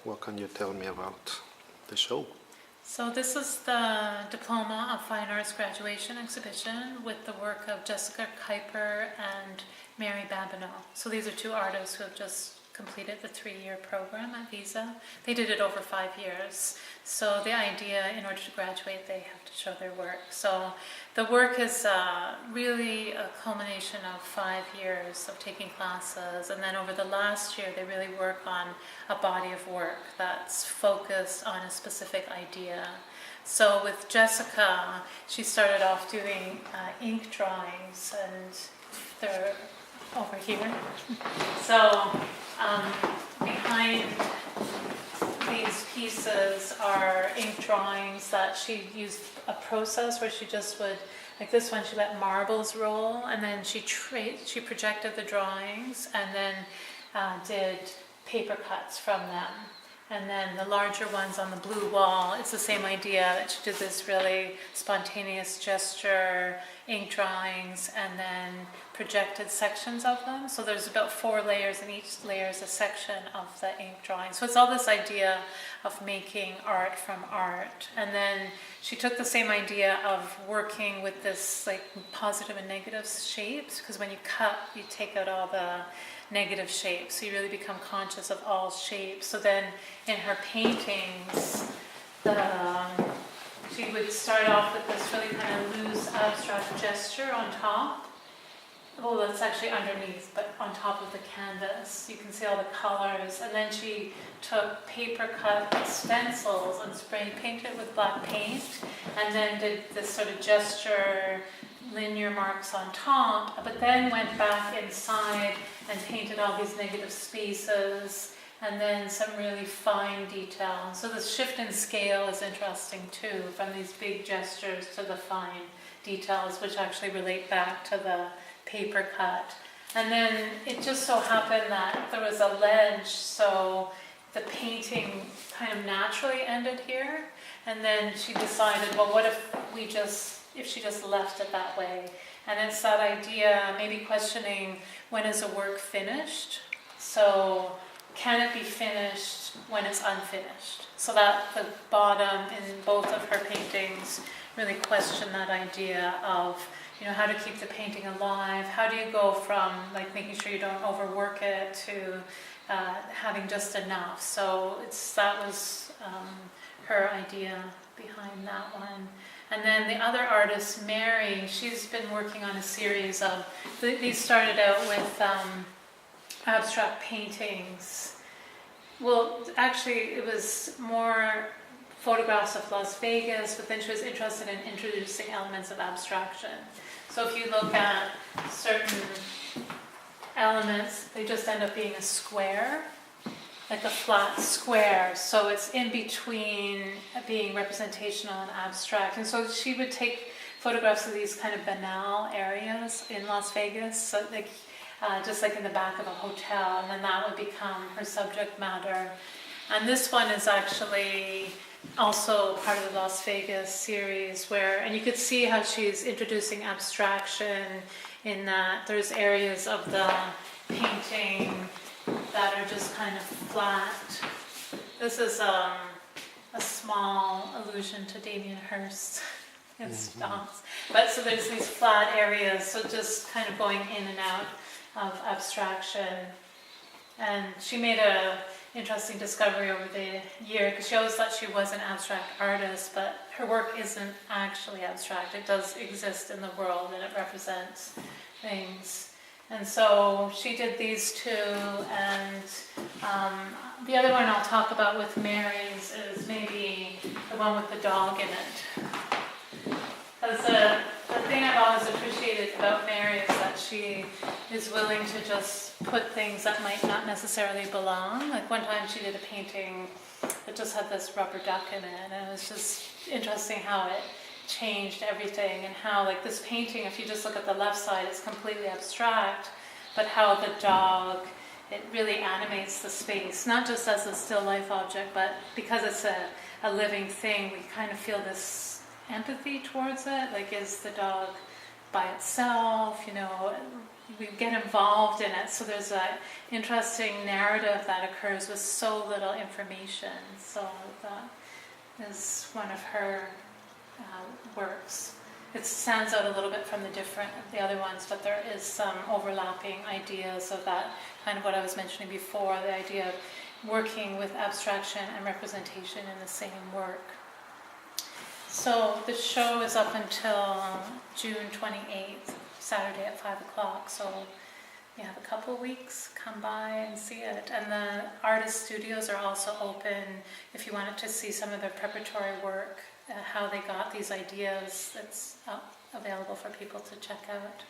What can you tell me about the show? So this is the Diploma of Fine Arts graduation exhibition with the work of Jessica Kuyper and Mary Babineau. So these are two artists who have just completed the 3-year program at Visa. They did it over 5 years. So the idea, in order to graduate, they have to show their work. So the work is really a culmination of 5 years of taking classes, and then over the last year they really work on a body of work that's focused on a specific idea. So with Jessica, she started off doing ink drawings, and they're over here. So behind these pieces are ink drawings that she used a process where she just would, like this one, she let marbles roll, and then she projected the drawings and then did paper cuts from them. And then the larger ones on the blue wall, it's the same idea, that she did this really spontaneous gesture, ink drawings, and then projected sections of them. So there's about 4 layers, and each layer is a section of the ink drawing. So it's all this idea of making art from art. And then she took the same idea of working with this like positive and negative shapes, because when you cut, you take out all the negative shapes, so you really become conscious of all shapes. So then in her paintings, she would start off with this really kind of loose abstract gesture on top. Well, that's actually underneath, but on top of the canvas. You can see all the colors. And then she took paper cut stencils and spray painted with black paint, and then did this sort of gesture, linear marks on top, but then went back inside and painted all these negative spaces, and then some really fine detail. So the shift in scale is interesting too, from these big gestures to the fine details, which actually relate back to the paper cut. And then it just so happened that there was a ledge, so the painting kind of naturally ended here. And then she decided, well, what if she just left it that way? And it's that idea, maybe questioning, when is a work finished? So can it be finished when it's unfinished? So that the bottom in both of her paintings really question that idea of, how to keep the painting alive. How do you go from like making sure you don't overwork it to having just enough? So that was her idea behind that one. And then the other artist, Mary, she's been working on a series of, these started out with abstract paintings. Well, actually it was more photographs of Las Vegas, but then she was interested in introducing elements of abstraction. So if you look at certain elements, they just end up being a square, like a flat square. So it's in between being representational and abstract. And so she would take photographs of these kind of banal areas in Las Vegas, so like, just like in the back of a hotel, and then that would become her subject matter. And this one is actually also part of the Las Vegas series, and you could see how she's introducing abstraction in that there's areas of the painting that are just kind of flat. This is a small allusion to Damien Hirst in Stomps. But so there's these flat areas, so just kind of going in and out of abstraction. And she made a interesting discovery over the year, because she always thought she was an abstract artist, but her work isn't actually abstract. It does exist in the world, and it represents things. And so she did these two, and the other one I'll talk about with Mary's is maybe the one with the dog in it. Because the thing I've always appreciated about Mary is that she is willing to just put things that might not necessarily belong. Like one time she did a painting that just had this rubber duck in it, and it was just interesting how it changed everything, and how like this painting, if you just look at the left side, it's completely abstract, but how the dog, it really animates the space, not just as a still life object, but because it's a living thing, we kind of feel this empathy towards it. Like, is the dog by itself, we get involved in it. So there's an interesting narrative that occurs with so little information. So that is one of her works. It stands out a little bit from the other ones, but there is some overlapping ideas of that, kind of what I was mentioning before, the idea of working with abstraction and representation in the same work. So the show is up until June 28th, Saturday at 5 o'clock. So you have a couple of weeks, come by and see it. And the artist studios are also open if you wanted to see some of their preparatory work, how they got these ideas. That's available for people to check out.